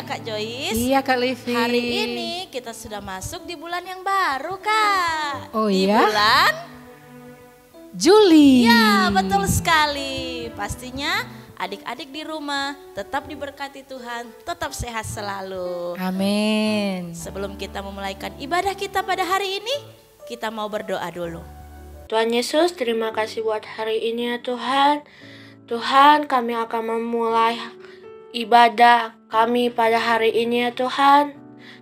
ya Kak Joyce. Iya Kak Livi. Hari ini kita sudah masuk di bulan yang baru Kak. Oh di iya? bulan Juli. Ya betul sekali. Pastinya adik-adik di rumah tetap diberkati Tuhan, tetap sehat selalu. Amin. Sebelum kita memulaikan ibadah kita pada hari ini, kita mau berdoa dulu. Tuhan Yesus, terima kasih buat hari ini ya Tuhan. Tuhan, kami akan memulai ibadah kami pada hari ini ya Tuhan.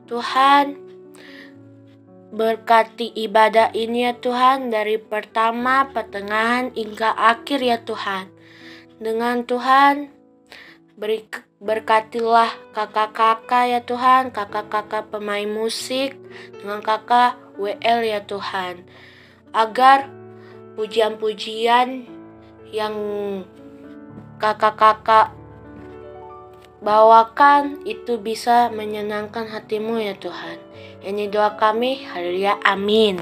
Tuhan, berkati ibadah ini ya Tuhan dari pertama, pertengahan hingga akhir ya Tuhan. Dengan Tuhan, berkatilah kakak-kakak ya Tuhan, kakak-kakak pemain musik, dengan kakak WL ya Tuhan. Agar pujian-pujian yang kakak-kakak bawakan itu bisa menyenangkan hatimu ya Tuhan. Ini doa kami, haleluya, amin.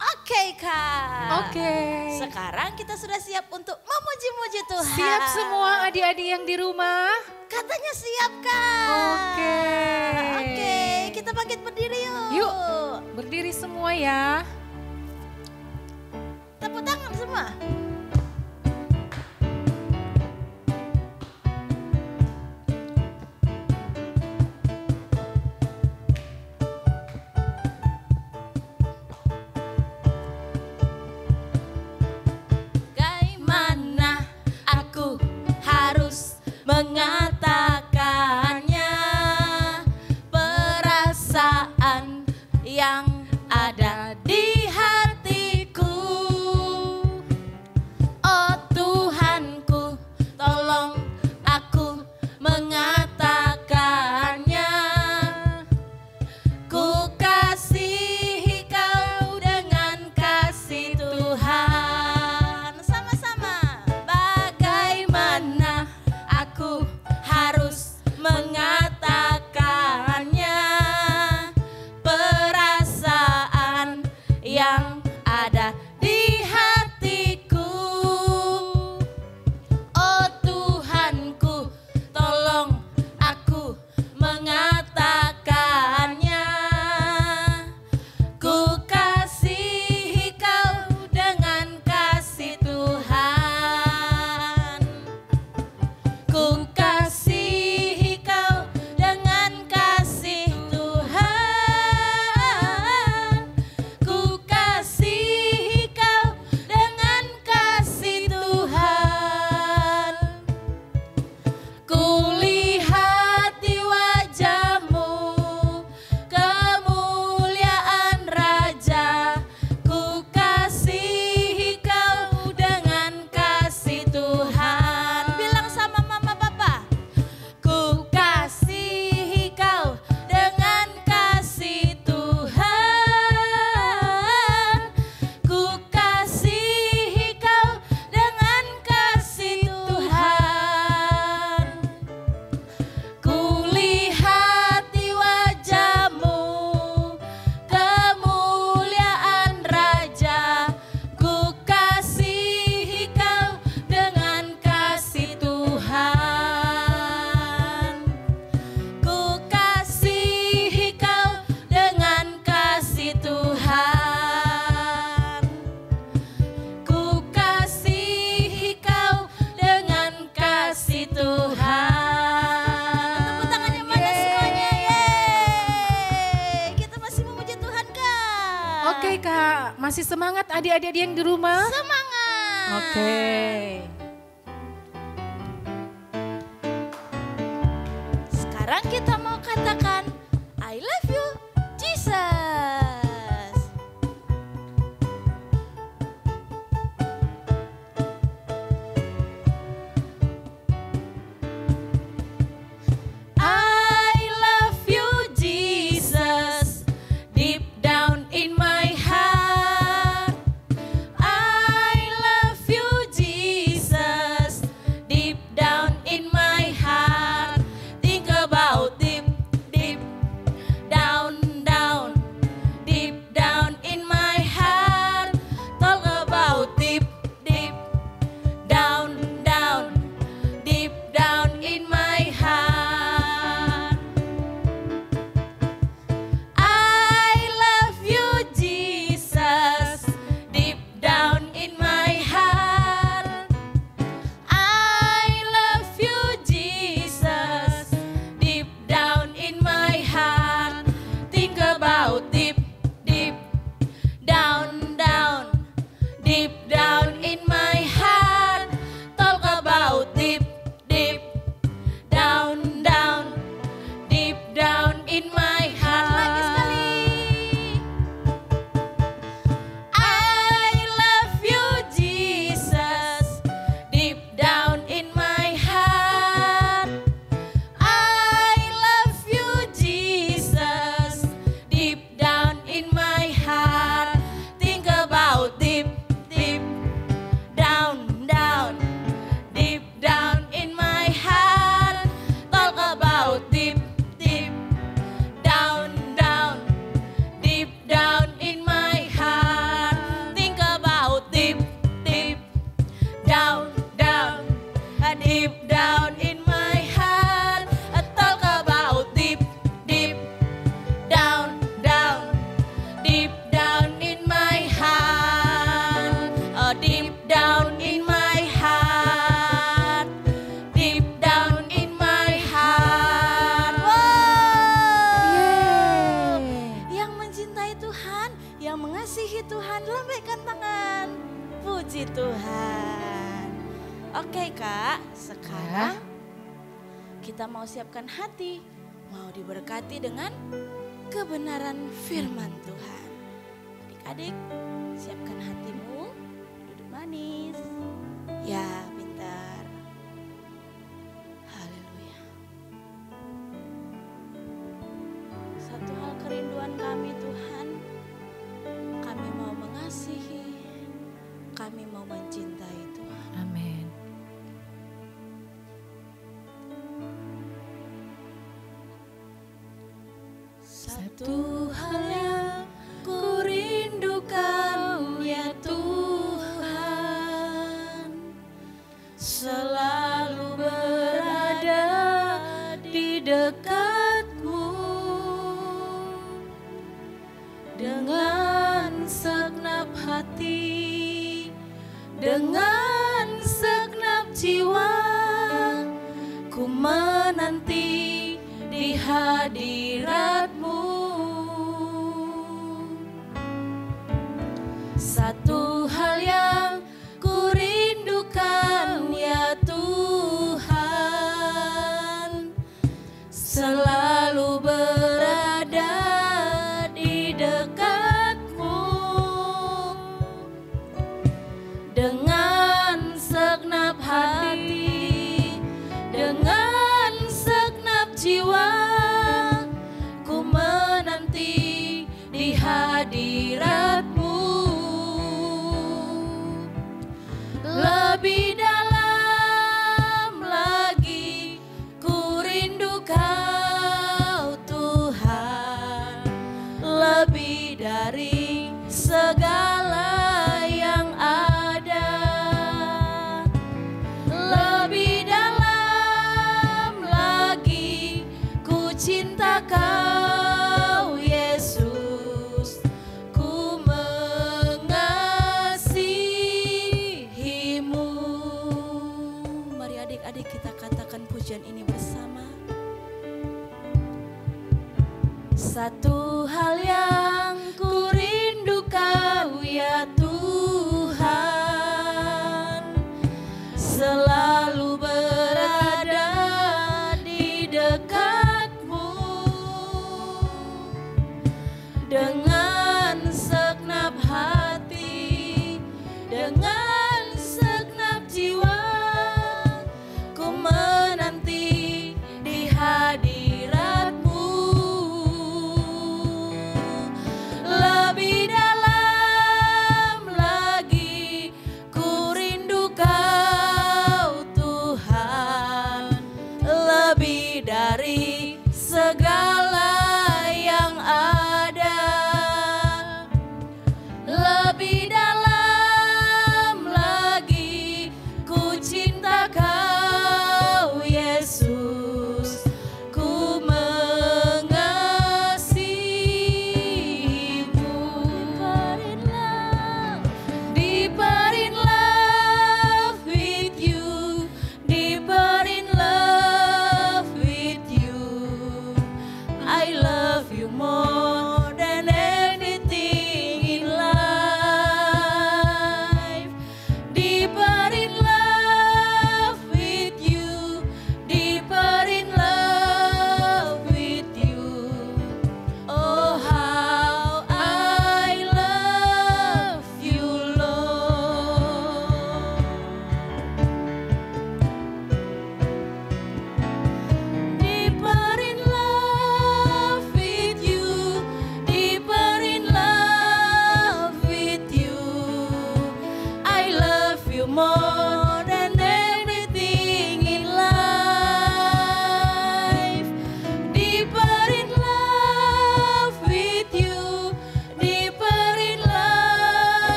Oke Kak. Oke. Sekarang kita sudah siap untuk memuji-muji Tuhan. Siap semua adik-adik yang di rumah? Katanya siap Kak. Oke, kita bangkit berdiri yuk. Yuk, berdiri semua ya. Tepuk tangan semua. Bagaimana aku harus mengatakannya, perasaan yang ada di hatiku. Oh Tuhanku, tolong aku mengatakannya. Ku kasihi kau dengan kasih Tuhan. Sama-sama. Bagaimana aku harus mengatakannya, perasaan yang ada di hatiku. Oh Tuhanku, tolong aku mengatakannya. Ku kasihi kau dengan kasih Tuhan. Ku kasihi kau dengan kasih Tuhan. Ku kasihi kau dengan kasih Tuhan. Ku lihat di wajahmu kemuliaan Raja. Ku kasihi kau dengan kasih Tuhan. Bilang sama mama papa. Ku kasihi kau dengan kasih Tuhan. Ku kasihi kau dengan kasih Tuhan. Ku lihat di wajahmu kemuliaan Raja. Ku kasihi kau dengan kasih Tuhan. Ku kasihi kau dengan kasih Tuhan. Ku kasihi kau dengan kasih Tuhan. Tepuk tangannya mana semuanya, yeay. Kita masih memuji Tuhan Kak. Oke Kak, masih semangat adik-adik yang di rumah? Semangat. Oke. Sekarang kita mau katakan I love you Jesus. I love you Jesus, deep down in my heart. I love you Jesus, deep down in my heart. Think about deep, deep lambaikan tangan. Puji Tuhan. Oke Kak, sekarang kita mau siapkan hati, mau diberkati dengan kebenaran firman Tuhan. Adik-adik, siapkan hatimu, duduk manis. Ya, pintar. Haleluya. Satu hal kerinduan kami Tuhan, kami mau mengasihi, kami mau mencintai Tuhan. Amin. Satu hal yang ku rindukan ya Tuhan, selalu berada di dekatmu dengan segenap hati, dengan segenap jiwa, ku menanti di hadirat-Mu. Satu hal yang ku rindukan ya Tuhan, selalu berada di dekat-Mu dengan segenap hati, dengan segenap jiwa, ku menanti di hadirat-Mu.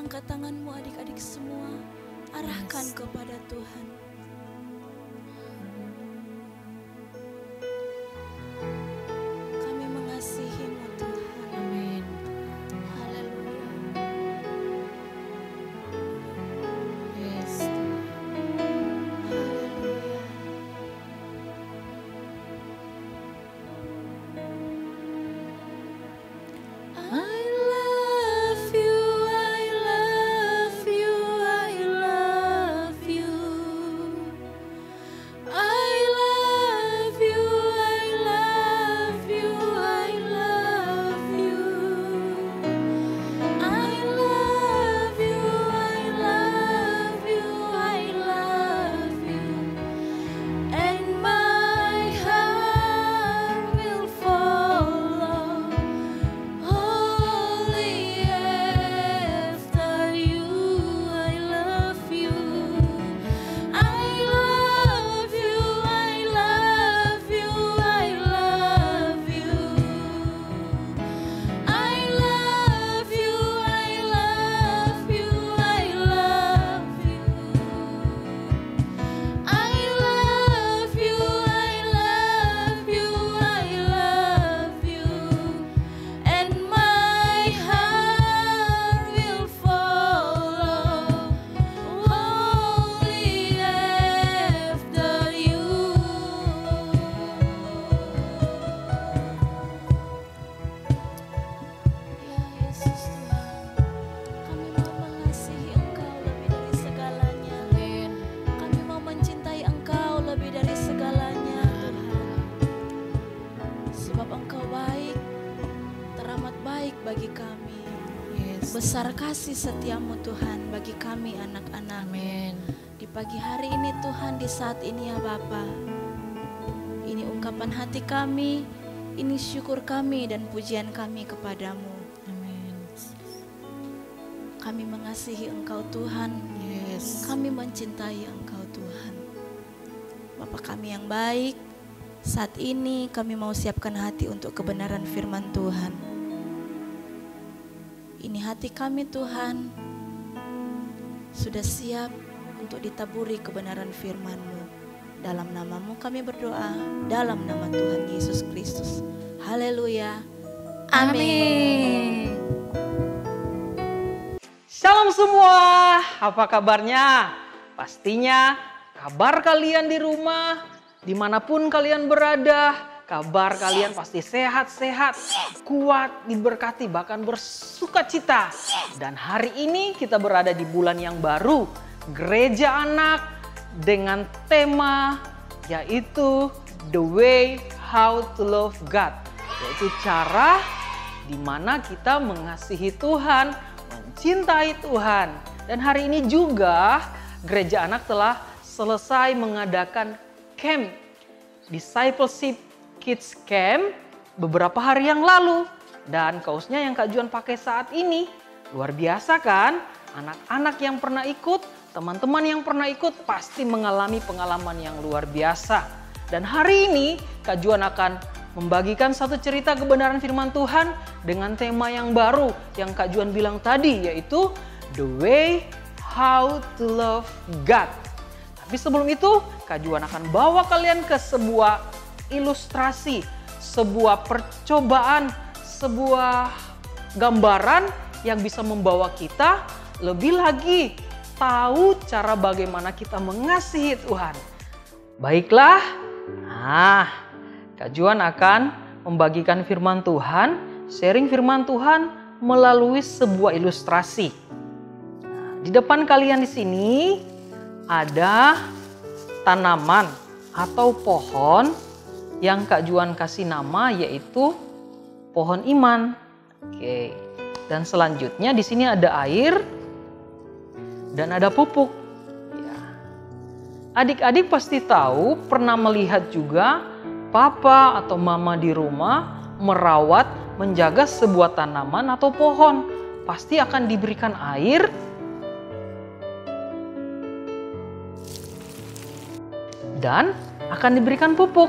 Angkat tanganmu adik-adik semua, arahkan kepada Tuhan. Kami mengasihi-Mu Tuhan. Amin. Haleluya. Yes. Haleluya. I love you, I love you, I love you. I love you, I love you, I love you. I love you, I love you, I love you. And my heart will follow only after you. I love you. I love you, I love you, I love you. I love you, I love you, I love you. I love you, I love you, I love you. And my heart will follow only after you. Ya Yesus Tuhan, kami mau mengasihi Engkau lebih dari segalanya. Amin. Kami mau mencintai Engkau lebih dari segalanya, Tuhan. Sebab Engkau baik, teramat baik bagi kami. Yes. Besar kasih setiamu Tuhan bagi kami anak-anak. Amin. Di pagi hari ini Tuhan, di saat ini ya Bapa, ini ungkapan hati kami, ini syukur kami dan pujian kami kepadamu. Amin. Kami mengasihi Engkau Tuhan, Yes. kami mencintai Engkau Tuhan. Bapa kami yang baik, saat ini kami mau siapkan hati untuk kebenaran firman Tuhan. Ini hati kami Tuhan, sudah siap untuk ditaburi kebenaran firman-Mu. Dalam nama-Mu kami berdoa, dalam nama Tuhan Yesus Kristus. Haleluya. Amin. Shalom semua, apa kabarnya? Pastinya kabar kalian di rumah, dimanapun kalian berada, kabar kalian pasti sehat-sehat, kuat, diberkati, bahkan bersuka cita. Dan hari ini kita berada di bulan yang baru, Gereja Anak, dengan tema yaitu The Way How to Love God, yaitu cara di mana kita mengasihi Tuhan, mencintai Tuhan. Dan hari ini juga Gereja Anak telah selesai mengadakan camp Discipleship Kids Camp beberapa hari yang lalu. Dan kaosnya yang Kak Juan pakai saat ini luar biasa kan? Anak-anak yang pernah ikut, teman-teman yang pernah ikut pasti mengalami pengalaman yang luar biasa. Dan hari ini Kak Juan akan membagikan satu cerita kebenaran firman Tuhan dengan tema yang baru yang Kak Juan bilang tadi, yaitu The Way How to Love God. Tapi sebelum itu Kak Juan akan bawa kalian ke sebuah ilustrasi, sebuah percobaan, sebuah gambaran yang bisa membawa kita lebih lagi tahu cara bagaimana kita mengasihi Tuhan. Baiklah, Kak Juan akan membagikan firman Tuhan, sharing firman Tuhan melalui sebuah ilustrasi. Di depan kalian di sini ada tanaman atau pohon yang Kak Juan kasih nama yaitu pohon iman. Oke. Dan selanjutnya di sini ada air dan ada pupuk. Ya. Adik-adik pasti tahu, pernah melihat juga papa atau mama di rumah merawat, menjaga sebuah tanaman atau pohon. Pasti akan diberikan air dan akan diberikan pupuk.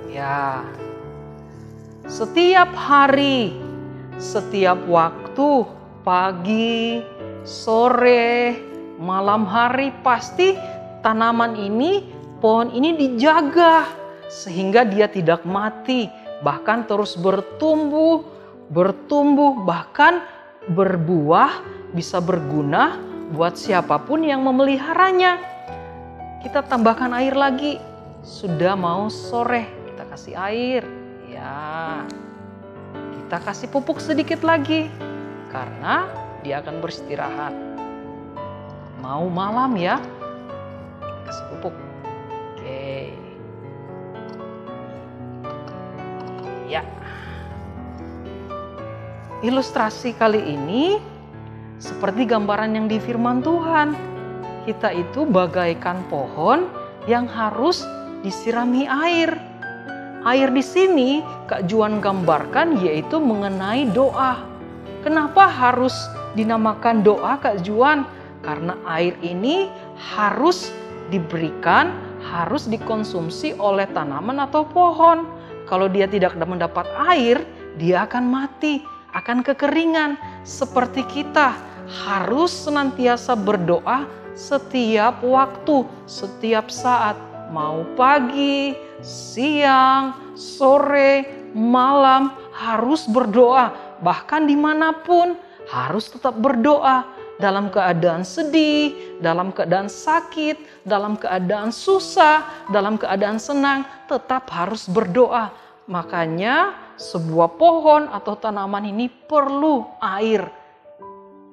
Ya, setiap hari, setiap waktu, pagi, sore, malam hari, pasti tanaman ini, pohon ini dijaga sehingga dia tidak mati, bahkan terus bertumbuh, bahkan berbuah, bisa berguna buat siapapun yang memeliharanya. Kita tambahkan air lagi. Sudah mau sore, kita kasih air. Ya, kita kasih pupuk sedikit lagi karena dia akan beristirahat. Mau malam ya, kasih pupuk. Oke. Ya. Ilustrasi kali ini seperti gambaran yang di firman Tuhan. Kita itu bagaikan pohon yang harus disirami air. Air di sini Kak Juan gambarkan yaitu mengenai doa. Kenapa harus dinamakan doa, Kak Juan? Karena air ini harus diberikan, harus dikonsumsi oleh tanaman atau pohon. Kalau dia tidak mendapat air, dia akan mati, akan kekeringan. Seperti kita harus senantiasa berdoa setiap waktu, setiap saat, mau pagi, siang, sore, malam, harus berdoa. Bahkan dimanapun harus tetap berdoa. Dalam keadaan sedih, dalam keadaan sakit, dalam keadaan susah, dalam keadaan senang, tetap harus berdoa. Makanya sebuah pohon atau tanaman ini perlu air.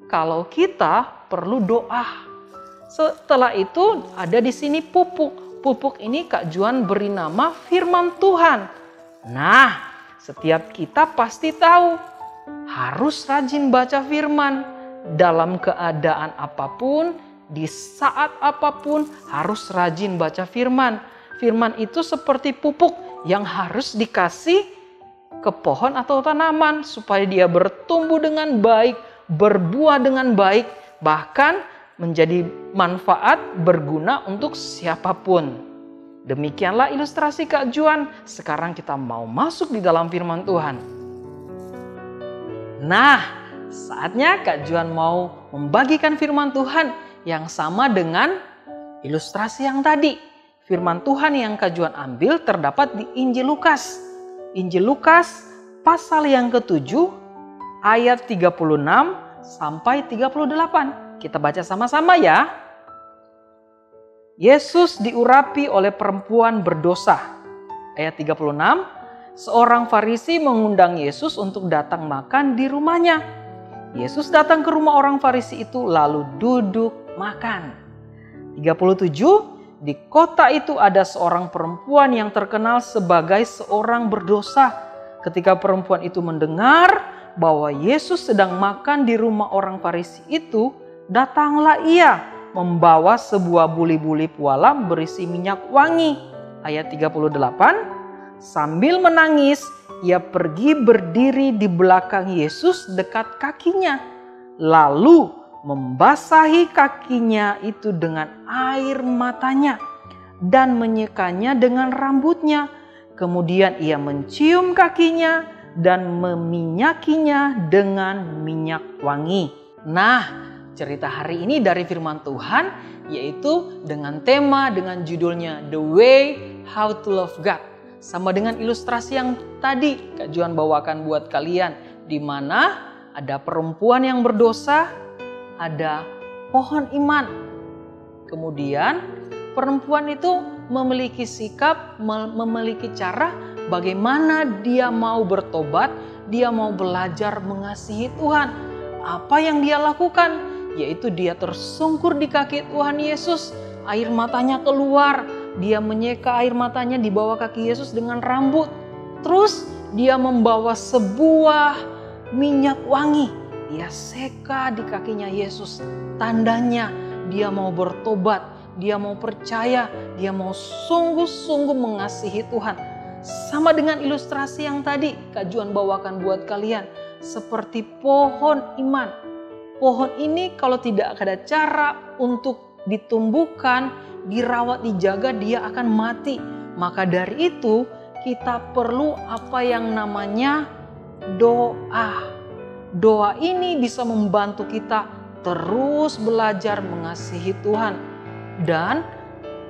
Kalau kita perlu doa. Setelah itu ada di sini pupuk. Pupuk ini Kak Juan beri nama firman Tuhan. Nah, setiap kita pasti tahu harus rajin baca firman. Dalam keadaan apapun, di saat apapun harus rajin baca firman. Firman itu seperti pupuk yang harus dikasih ke pohon atau tanaman supaya dia bertumbuh dengan baik, berbuah dengan baik, bahkan menjadi manfaat berguna untuk siapapun. Demikianlah ilustrasi Kak Juan. Sekarang kita mau masuk di dalam firman Tuhan. Nah, saatnya Kak Juan mau membagikan firman Tuhan yang sama dengan ilustrasi yang tadi. Firman Tuhan yang Kak Juan ambil terdapat di Injil Lukas. Injil Lukas pasal yang ke-7 ayat 36 sampai 38. Kita baca sama-sama ya. Yesus diurapi oleh perempuan berdosa. Ayat 36. Seorang Farisi mengundang Yesus untuk datang makan di rumahnya. Yesus datang ke rumah orang Farisi itu lalu duduk makan. 37. Di kota itu ada seorang perempuan yang terkenal sebagai seorang berdosa. Ketika perempuan itu mendengar bahwa Yesus sedang makan di rumah orang Farisi itu, datanglah ia membawa sebuah buli-buli pualam berisi minyak wangi. Ayat 38, sambil menangis, ia pergi berdiri di belakang Yesus dekat kakinya. Lalu membasahi kakinya itu dengan air matanya dan menyekanya dengan rambutnya. Kemudian ia mencium kakinya dan meminyakinya dengan minyak wangi. Nah, cerita hari ini dari firman Tuhan yaitu dengan tema, dengan judulnya The Way How to Love God. Sama dengan ilustrasi yang tadi Kak Juan bawakan buat kalian, di mana ada perempuan yang berdosa, ada pohon iman. Kemudian perempuan itu memiliki sikap, memiliki cara bagaimana dia mau bertobat, dia mau belajar mengasihi Tuhan. Apa yang dia lakukan? Yaitu dia tersungkur di kaki Tuhan Yesus, air matanya keluar, dia menyeka air matanya di bawah kaki Yesus dengan rambut. Terus dia membawa sebuah minyak wangi, dia seka di kakinya Yesus. Tandanya dia mau bertobat, dia mau percaya, dia mau sungguh-sungguh mengasihi Tuhan. Sama dengan ilustrasi yang tadi Kak Juan bawakan buat kalian, seperti pohon iman. Pohon ini kalau tidak ada cara untuk ditumbuhkan, dirawat, dijaga, dia akan mati. Maka dari itu kita perlu apa yang namanya doa. doa ini bisa membantu kita terus belajar mengasihi Tuhan. Dan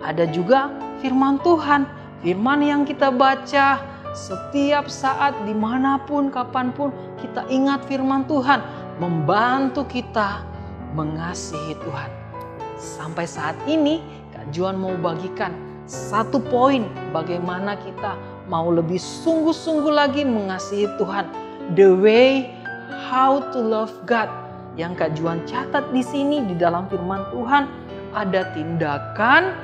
ada juga firman Tuhan, firman yang kita baca setiap saat, dimanapun, kapanpun, kita ingat firman Tuhan, membantu kita mengasihi Tuhan. Sampai saat ini, Kak Juan mau bagikan satu poin bagaimana kita mau lebih sungguh-sungguh lagi mengasihi Tuhan. The way how to love God. Yang Kak Juan catat di sini di dalam firman Tuhan, ada tindakan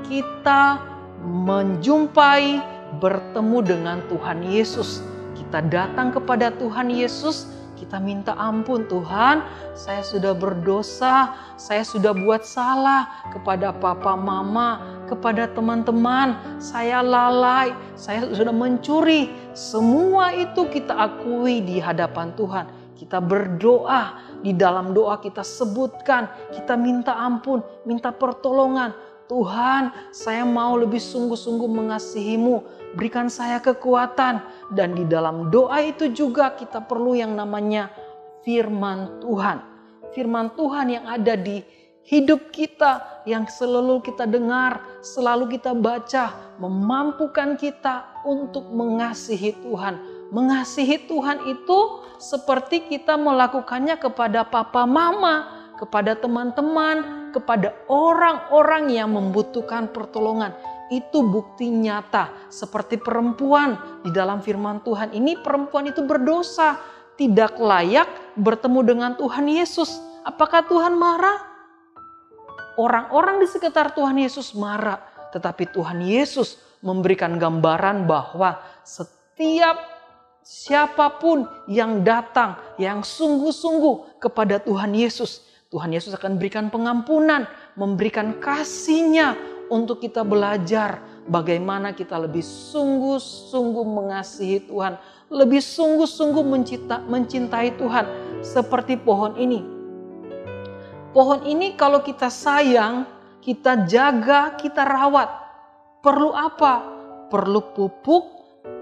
kita menjumpai, bertemu dengan Tuhan Yesus. Kita datang kepada Tuhan Yesus, kita minta ampun, Tuhan, saya sudah berdosa, saya sudah buat salah kepada papa mama, kepada teman-teman, saya lalai, saya sudah mencuri. Semua itu kita akui di hadapan Tuhan. Kita berdoa, di dalam doa kita sebutkan, kita minta ampun, minta pertolongan. Tuhan, saya mau lebih sungguh-sungguh mengasihi-Mu, berikan saya kekuatan. Dan di dalam doa itu juga kita perlu yang namanya firman Tuhan. Firman Tuhan yang ada di hidup kita, yang selalu kita dengar, selalu kita baca, memampukan kita untuk mengasihi Tuhan. Mengasihi Tuhan itu seperti kita melakukannya kepada papa mama, kepada teman-teman, kepada orang-orang yang membutuhkan pertolongan. Itu bukti nyata. Seperti perempuan di dalam firman Tuhan ini, perempuan itu berdosa, tidak layak bertemu dengan Tuhan Yesus. Apakah Tuhan marah? Orang-orang di sekitar Tuhan Yesus marah. Tetapi Tuhan Yesus memberikan gambaran bahwa setiap siapapun yang datang, yang sungguh-sungguh kepada Tuhan Yesus, Tuhan Yesus akan berikan pengampunan, memberikan kasih-Nya untuk kita belajar bagaimana kita lebih sungguh-sungguh mengasihi Tuhan, lebih sungguh-sungguh mencintai Tuhan. Seperti pohon ini. Pohon ini kalau kita sayang, kita jaga, kita rawat. Perlu apa? Perlu pupuk,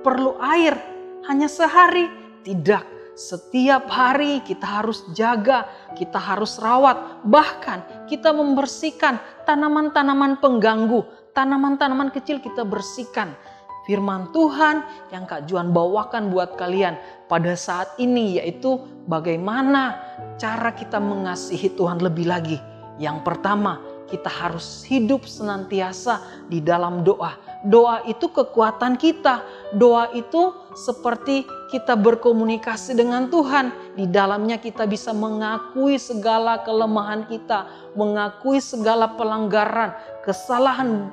perlu air. Hanya sehari? Tidak. Setiap hari kita harus jaga, kita harus rawat. Bahkan kita membersihkan tanaman-tanaman pengganggu, tanaman-tanaman kecil kita bersihkan. Firman Tuhan yang Kak Juan bawakan buat kalian pada saat ini yaitu bagaimana cara kita mengasihi Tuhan lebih lagi. Yang pertama, kita harus hidup senantiasa di dalam doa. Doa itu kekuatan kita. Doa itu seperti kita berkomunikasi dengan Tuhan. Di dalamnya kita bisa mengakui segala kelemahan kita, mengakui segala pelanggaran, kesalahan,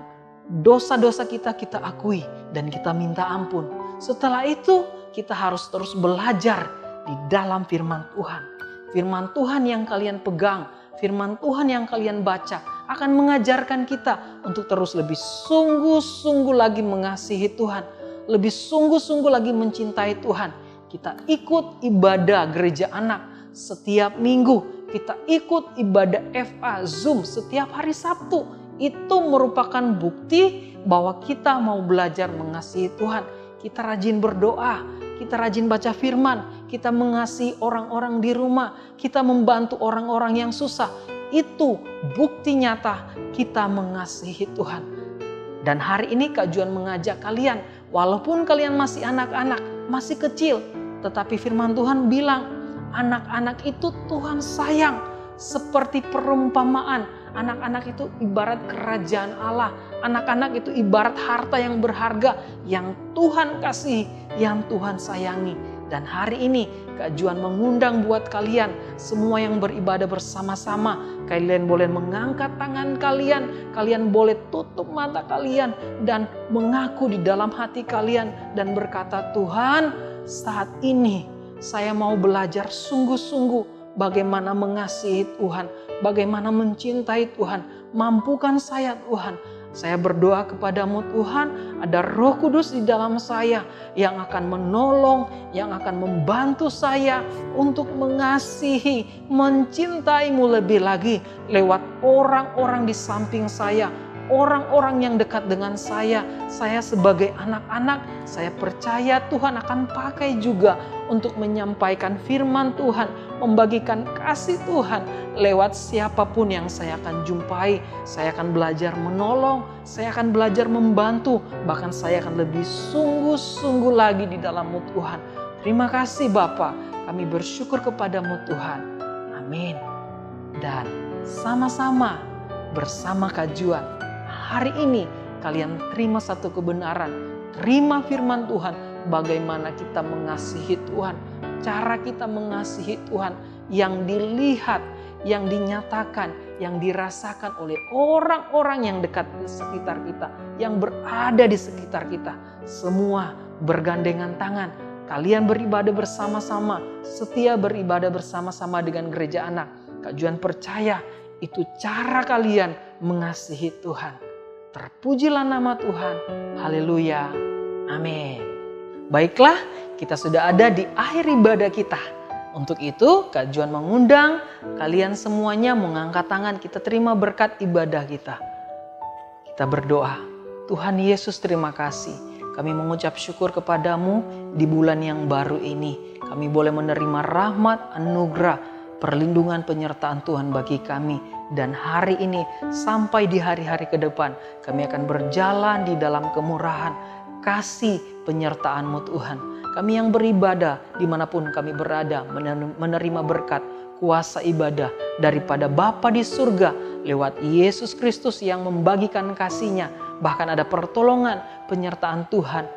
dosa-dosa kita akui dan kita minta ampun. Setelah itu kita harus terus belajar di dalam firman Tuhan. Firman Tuhan yang kalian pegang, firman Tuhan yang kalian baca akan mengajarkan kita untuk terus lebih sungguh-sungguh lagi mengasihi Tuhan, lebih sungguh-sungguh lagi mencintai Tuhan. Kita ikut ibadah gereja anak setiap minggu, kita ikut ibadah FA Zoom setiap hari Sabtu. Itu merupakan bukti bahwa kita mau belajar mengasihi Tuhan. Kita rajin berdoa, kita rajin baca firman, kita mengasihi orang-orang di rumah, kita membantu orang-orang yang susah. Itu bukti nyata kita mengasihi Tuhan. Dan hari ini Kak Juan mengajak kalian, walaupun kalian masih anak-anak, masih kecil, tetapi firman Tuhan bilang, anak-anak itu Tuhan sayang. Seperti perumpamaan, anak-anak itu ibarat kerajaan Allah. Anak-anak itu ibarat harta yang berharga, yang Tuhan kasih, yang Tuhan sayangi. Dan hari ini Kak Juan mengundang buat kalian semua yang beribadah bersama-sama. Kalian boleh mengangkat tangan kalian, kalian boleh tutup mata kalian dan mengaku di dalam hati kalian dan berkata, Tuhan, saat ini saya mau belajar sungguh-sungguh bagaimana mengasihi Tuhan, bagaimana mencintai Tuhan. Mampukan saya Tuhan. Saya berdoa kepadamu Tuhan, ada Roh Kudus di dalam saya yang akan menolong, yang akan membantu saya untuk mengasihi, mencintaimu lebih lagi lewat orang-orang di samping saya, orang-orang yang dekat dengan saya sebagai anak-anak, saya percaya Tuhan akan pakai juga untuk menyampaikan firman Tuhan, membagikan kasih Tuhan lewat siapapun yang saya akan jumpai. Saya akan belajar menolong, saya akan belajar membantu, bahkan saya akan lebih sungguh-sungguh lagi di dalam-Mu Tuhan. Terima kasih Bapa, kami bersyukur kepadamu Tuhan. Amin. Dan sama-sama bersama Kak Juan, hari ini kalian terima satu kebenaran, terima firman Tuhan, bagaimana kita mengasihi Tuhan, cara kita mengasihi Tuhan yang dilihat, yang dinyatakan, yang dirasakan oleh orang-orang yang dekat di sekitar kita, yang berada di sekitar kita. Semua bergandengan tangan, kalian beribadah bersama-sama, setia beribadah bersama-sama dengan gereja anak. Kak Juan percaya itu cara kalian mengasihi Tuhan. Terpujilah nama Tuhan. Haleluya. Amin. Baiklah, kita sudah ada di akhir ibadah kita. Untuk itu, Kak Juan mengundang kalian semuanya mengangkat tangan. Kita terima berkat ibadah kita. Kita berdoa. Tuhan Yesus, terima kasih. Kami mengucap syukur kepadamu di bulan yang baru ini. Kami boleh menerima rahmat, anugerah, perlindungan, penyertaan Tuhan bagi kami. Dan hari ini sampai di hari-hari ke depan, kami akan berjalan di dalam kemurahan, kasih, penyertaan-Mu Tuhan. Kami yang beribadah dimanapun kami berada, menerima berkat, kuasa ibadah daripada Bapa di surga lewat Yesus Kristus yang membagikan kasih-Nya. Bahkan ada pertolongan, penyertaan Tuhan,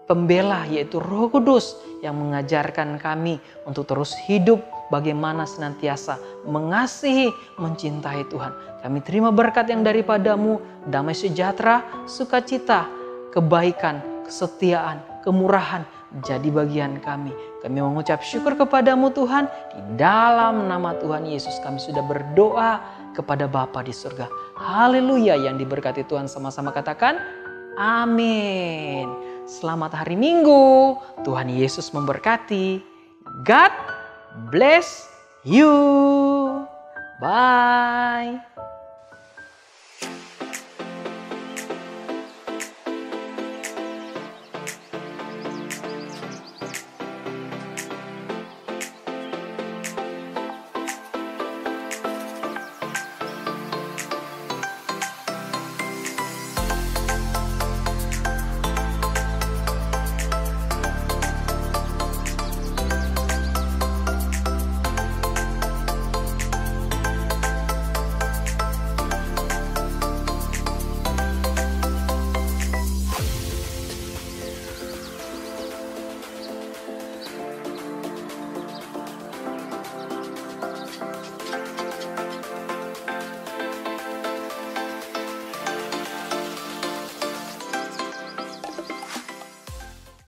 pembela yaitu Roh Kudus yang mengajarkan kami untuk terus hidup bagaimana senantiasa mengasihi, mencintai Tuhan. Kami terima berkat yang daripadamu, damai sejahtera, sukacita, kebaikan, kesetiaan, kemurahan jadi bagian kami. Kami mengucap syukur kepadamu Tuhan. Di dalam nama Tuhan Yesus kami sudah berdoa kepada Bapa di surga. Haleluya, yang diberkati Tuhan sama-sama katakan amin. Selamat hari Minggu. Tuhan Yesus memberkati. God bless you. Bye.